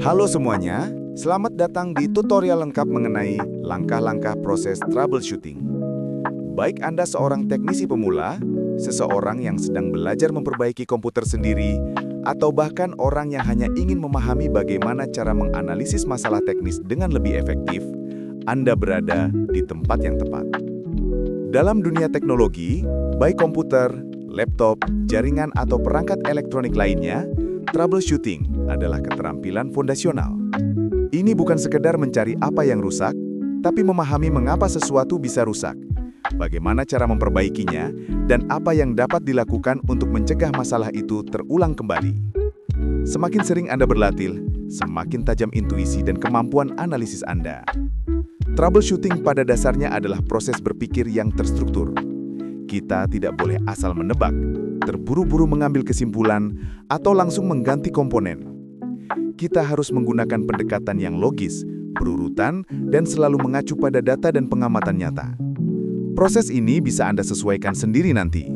Halo semuanya, selamat datang di tutorial lengkap mengenai langkah-langkah proses troubleshooting. Baik Anda seorang teknisi pemula, seseorang yang sedang belajar memperbaiki komputer sendiri, atau bahkan orang yang hanya ingin memahami bagaimana cara menganalisis masalah teknis dengan lebih efektif, Anda berada di tempat yang tepat. Dalam dunia teknologi, baik komputer, laptop, jaringan, atau perangkat elektronik lainnya, troubleshooting adalah keterampilan fondasional. Ini bukan sekedar mencari apa yang rusak, tapi memahami mengapa sesuatu bisa rusak, bagaimana cara memperbaikinya, dan apa yang dapat dilakukan untuk mencegah masalah itu terulang kembali. Semakin sering Anda berlatih, semakin tajam intuisi dan kemampuan analisis Anda. Troubleshooting pada dasarnya adalah proses berpikir yang terstruktur. Kita tidak boleh asal menebak, terburu-buru mengambil kesimpulan, atau langsung mengganti komponen. Kita harus menggunakan pendekatan yang logis, berurutan, dan selalu mengacu pada data dan pengamatan nyata. Proses ini bisa Anda sesuaikan sendiri nanti.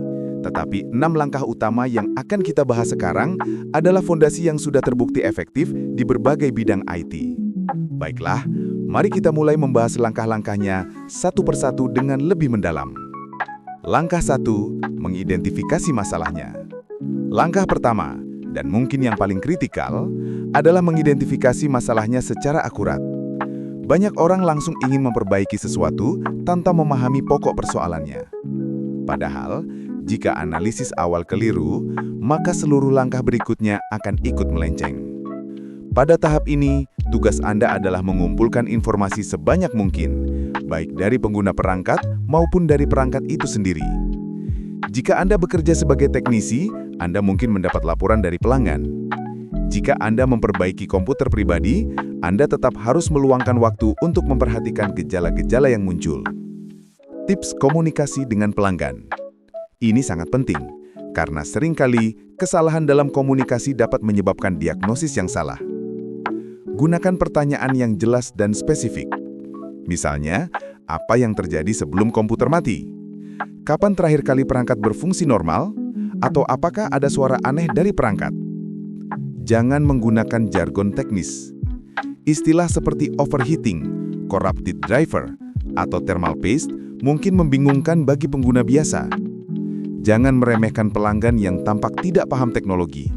Tetapi 6 langkah utama yang akan kita bahas sekarang adalah fondasi yang sudah terbukti efektif di berbagai bidang IT. Baiklah, mari kita mulai membahas langkah-langkahnya satu persatu dengan lebih mendalam. Langkah 1, mengidentifikasi masalahnya. Langkah pertama, dan mungkin yang paling kritikal, adalah mengidentifikasi masalahnya secara akurat. Banyak orang langsung ingin memperbaiki sesuatu tanpa memahami pokok persoalannya. Padahal, jika analisis awal keliru, maka seluruh langkah berikutnya akan ikut melenceng. Pada tahap ini, tugas Anda adalah mengumpulkan informasi sebanyak mungkin, baik dari pengguna perangkat maupun dari perangkat itu sendiri. Jika Anda bekerja sebagai teknisi, Anda mungkin mendapat laporan dari pelanggan. Jika Anda memperbaiki komputer pribadi, Anda tetap harus meluangkan waktu untuk memperhatikan gejala-gejala yang muncul. Tips komunikasi dengan pelanggan. Ini sangat penting, karena seringkali kesalahan dalam komunikasi dapat menyebabkan diagnosis yang salah. Gunakan pertanyaan yang jelas dan spesifik. Misalnya, apa yang terjadi sebelum komputer mati? Kapan terakhir kali perangkat berfungsi normal? Atau apakah ada suara aneh dari perangkat? Jangan menggunakan jargon teknis. Istilah seperti overheating, corrupted driver, atau thermal paste mungkin membingungkan bagi pengguna biasa. Jangan meremehkan pelanggan yang tampak tidak paham teknologi.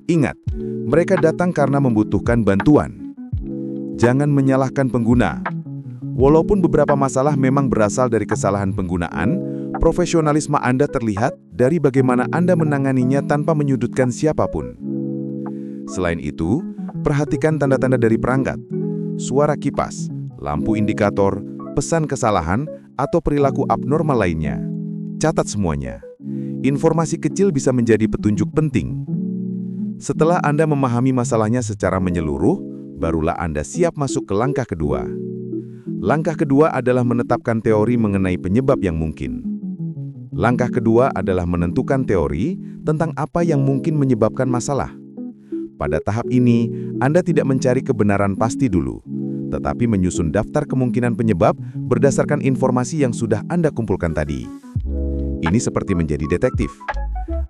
Ingat, mereka datang karena membutuhkan bantuan. Jangan menyalahkan pengguna. Walaupun beberapa masalah memang berasal dari kesalahan penggunaan, profesionalisme Anda terlihat dari bagaimana Anda menanganinya tanpa menyudutkan siapapun. Selain itu, perhatikan tanda-tanda dari perangkat, suara kipas, lampu indikator, pesan kesalahan, atau perilaku abnormal lainnya. Catat semuanya. Informasi kecil bisa menjadi petunjuk penting. Setelah Anda memahami masalahnya secara menyeluruh, barulah Anda siap masuk ke langkah kedua. Langkah kedua adalah menetapkan teori mengenai penyebab yang mungkin. Langkah kedua adalah menentukan teori tentang apa yang mungkin menyebabkan masalah. Pada tahap ini, Anda tidak mencari kebenaran pasti dulu, tetapi menyusun daftar kemungkinan penyebab berdasarkan informasi yang sudah Anda kumpulkan tadi. Ini seperti menjadi detektif.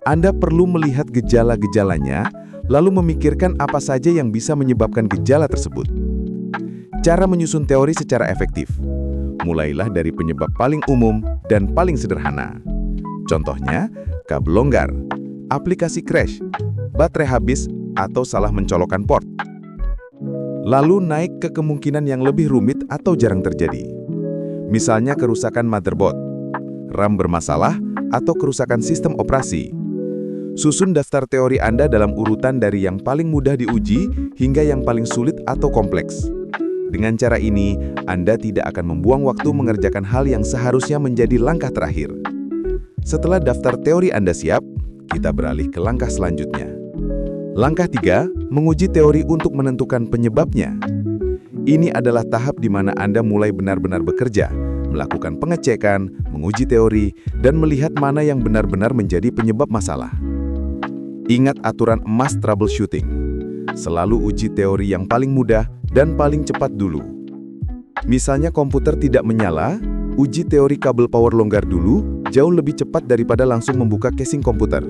Anda perlu melihat gejala-gejalanya, lalu memikirkan apa saja yang bisa menyebabkan gejala tersebut. Cara menyusun teori secara efektif. Mulailah dari penyebab paling umum dan paling sederhana. Contohnya, kabel longgar, aplikasi crash, baterai habis, atau salah mencolokkan port. Lalu naik ke kemungkinan yang lebih rumit atau jarang terjadi. Misalnya kerusakan motherboard, RAM bermasalah, atau kerusakan sistem operasi. Susun daftar teori Anda dalam urutan dari yang paling mudah diuji hingga yang paling sulit atau kompleks. Dengan cara ini, Anda tidak akan membuang waktu mengerjakan hal yang seharusnya menjadi langkah terakhir. Setelah daftar teori Anda siap, kita beralih ke langkah selanjutnya. Langkah 3, menguji teori untuk menentukan penyebabnya. Ini adalah tahap di mana Anda mulai benar-benar bekerja, melakukan pengecekan, menguji teori, dan melihat mana yang benar-benar menjadi penyebab masalah. Ingat aturan emas troubleshooting. Selalu uji teori yang paling mudah dan paling cepat dulu. Misalnya komputer tidak menyala, uji teori kabel power longgar dulu, jauh lebih cepat daripada langsung membuka casing komputer.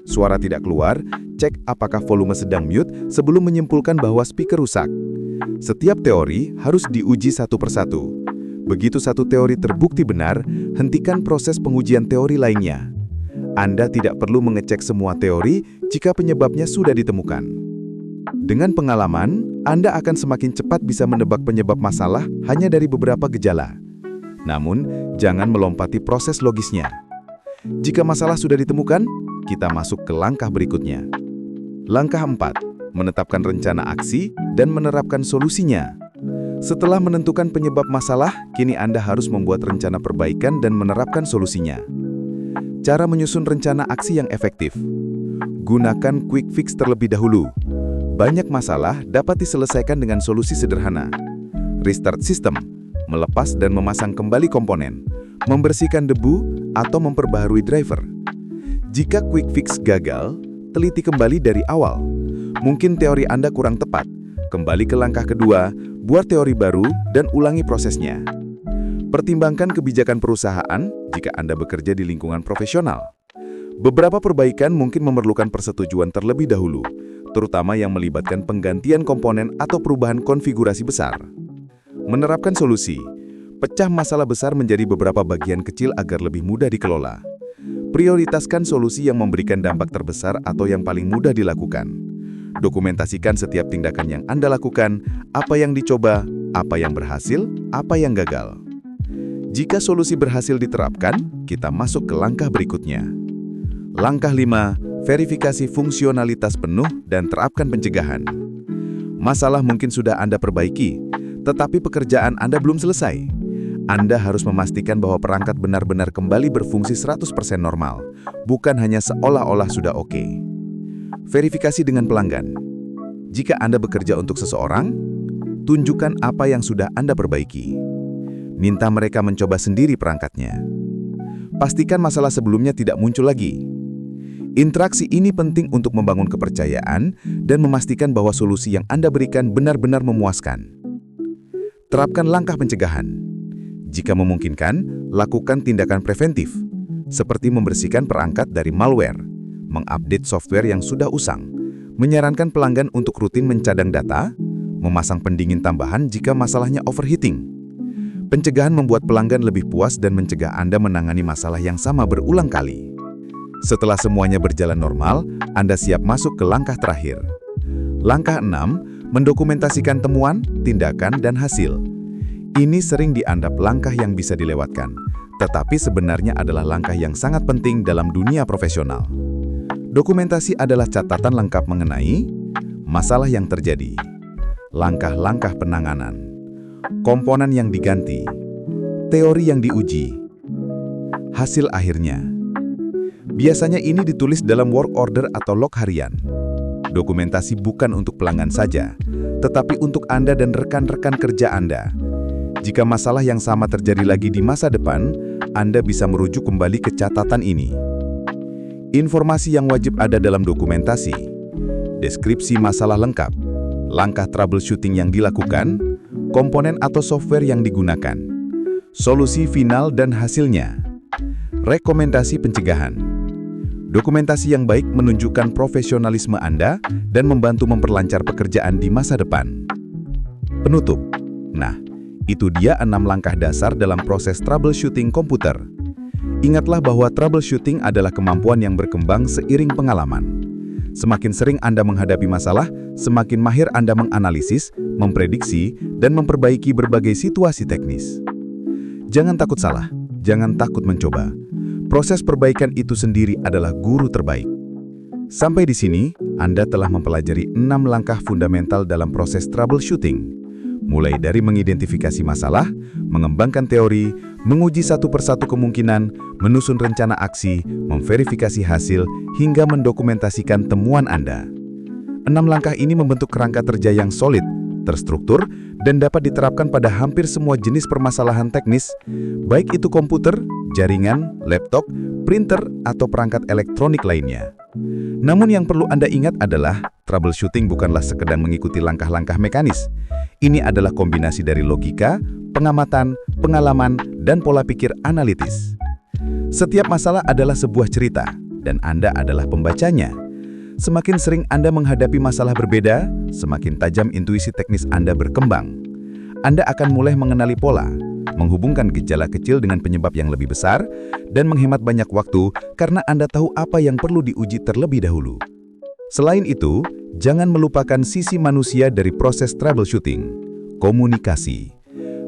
Suara tidak keluar, cek apakah volume sedang mute sebelum menyimpulkan bahwa speaker rusak. Setiap teori harus diuji satu persatu. Begitu satu teori terbukti benar, hentikan proses pengujian teori lainnya. Anda tidak perlu mengecek semua teori jika penyebabnya sudah ditemukan. Dengan pengalaman, Anda akan semakin cepat bisa menebak penyebab masalah hanya dari beberapa gejala. Namun, jangan melompati proses logisnya. Jika masalah sudah ditemukan, kita masuk ke langkah berikutnya. Langkah 4. Menetapkan rencana aksi dan menerapkan solusinya. Setelah menentukan penyebab masalah, kini Anda harus membuat rencana perbaikan dan menerapkan solusinya. Cara menyusun rencana aksi yang efektif. Gunakan quick fix terlebih dahulu. Banyak masalah dapat diselesaikan dengan solusi sederhana. Restart sistem, melepas dan memasang kembali komponen, membersihkan debu, atau memperbaharui driver. Jika quick fix gagal, teliti kembali dari awal. Mungkin teori Anda kurang tepat. Kembali ke langkah kedua, buat teori baru, dan ulangi prosesnya. Pertimbangkan kebijakan perusahaan jika Anda bekerja di lingkungan profesional. Beberapa perbaikan mungkin memerlukan persetujuan terlebih dahulu, terutama yang melibatkan penggantian komponen atau perubahan konfigurasi besar. Menerapkan solusi. Pecah masalah besar menjadi beberapa bagian kecil agar lebih mudah dikelola. Prioritaskan solusi yang memberikan dampak terbesar atau yang paling mudah dilakukan. Dokumentasikan setiap tindakan yang Anda lakukan, apa yang dicoba, apa yang berhasil, apa yang gagal. Jika solusi berhasil diterapkan, kita masuk ke langkah berikutnya. Langkah 5, verifikasi fungsionalitas penuh dan terapkan pencegahan. Masalah mungkin sudah Anda perbaiki, tetapi pekerjaan Anda belum selesai. Anda harus memastikan bahwa perangkat benar-benar kembali berfungsi 100% normal, bukan hanya seolah-olah sudah oke. Verifikasi dengan pelanggan. Jika Anda bekerja untuk seseorang, tunjukkan apa yang sudah Anda perbaiki. Minta mereka mencoba sendiri perangkatnya. Pastikan masalah sebelumnya tidak muncul lagi. Interaksi ini penting untuk membangun kepercayaan dan memastikan bahwa solusi yang Anda berikan benar-benar memuaskan. Terapkan langkah pencegahan. Jika memungkinkan, lakukan tindakan preventif, seperti membersihkan perangkat dari malware, mengupdate software yang sudah usang, menyarankan pelanggan untuk rutin mencadang data, memasang pendingin tambahan jika masalahnya overheating. Pencegahan membuat pelanggan lebih puas dan mencegah Anda menangani masalah yang sama berulang kali. Setelah semuanya berjalan normal, Anda siap masuk ke langkah terakhir. Langkah 6, mendokumentasikan temuan, tindakan, dan hasil. Ini sering dianggap langkah yang bisa dilewatkan, tetapi sebenarnya adalah langkah yang sangat penting dalam dunia profesional. Dokumentasi adalah catatan lengkap mengenai masalah yang terjadi, langkah-langkah penanganan, komponen yang diganti, teori yang diuji, hasil akhirnya. Biasanya ini ditulis dalam work order atau log harian. Dokumentasi bukan untuk pelanggan saja, tetapi untuk Anda dan rekan-rekan kerja Anda. Jika masalah yang sama terjadi lagi di masa depan, Anda bisa merujuk kembali ke catatan ini. Informasi yang wajib ada dalam dokumentasi. Deskripsi masalah lengkap, langkah troubleshooting yang dilakukan, komponen atau software yang digunakan, solusi final dan hasilnya. Rekomendasi pencegahan. Dokumentasi yang baik menunjukkan profesionalisme Anda dan membantu memperlancar pekerjaan di masa depan. Penutup. Nah, itu dia 6 langkah dasar dalam proses troubleshooting komputer. Ingatlah bahwa troubleshooting adalah kemampuan yang berkembang seiring pengalaman. Semakin sering Anda menghadapi masalah, semakin mahir Anda menganalisis, memprediksi, dan memperbaiki berbagai situasi teknis. Jangan takut salah, jangan takut mencoba. Proses perbaikan itu sendiri adalah guru terbaik. Sampai di sini, Anda telah mempelajari 6 langkah fundamental dalam proses troubleshooting. Mulai dari mengidentifikasi masalah, mengembangkan teori, menguji satu persatu kemungkinan, menyusun rencana aksi, memverifikasi hasil, hingga mendokumentasikan temuan Anda. 6 langkah ini membentuk kerangka kerja yang solid, terstruktur, dan dapat diterapkan pada hampir semua jenis permasalahan teknis, baik itu komputer, jaringan, laptop, printer, atau perangkat elektronik lainnya. Namun yang perlu Anda ingat adalah, troubleshooting bukanlah sekedar mengikuti langkah-langkah mekanis. Ini adalah kombinasi dari logika, pengamatan, pengalaman, dan pola pikir analitis. Setiap masalah adalah sebuah cerita, dan Anda adalah pembacanya. Semakin sering Anda menghadapi masalah berbeda, semakin tajam intuisi teknis Anda berkembang. Anda akan mulai mengenali pola, menghubungkan gejala kecil dengan penyebab yang lebih besar, dan menghemat banyak waktu karena Anda tahu apa yang perlu diuji terlebih dahulu. Selain itu, jangan melupakan sisi manusia dari proses troubleshooting, komunikasi.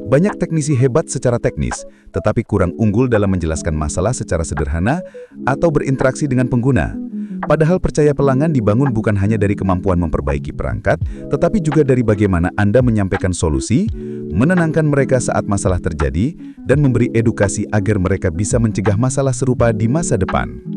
Banyak teknisi hebat secara teknis, tetapi kurang unggul dalam menjelaskan masalah secara sederhana atau berinteraksi dengan pengguna. Padahal percaya pelanggan dibangun bukan hanya dari kemampuan memperbaiki perangkat, tetapi juga dari bagaimana Anda menyampaikan solusi, menenangkan mereka saat masalah terjadi, dan memberi edukasi agar mereka bisa mencegah masalah serupa di masa depan.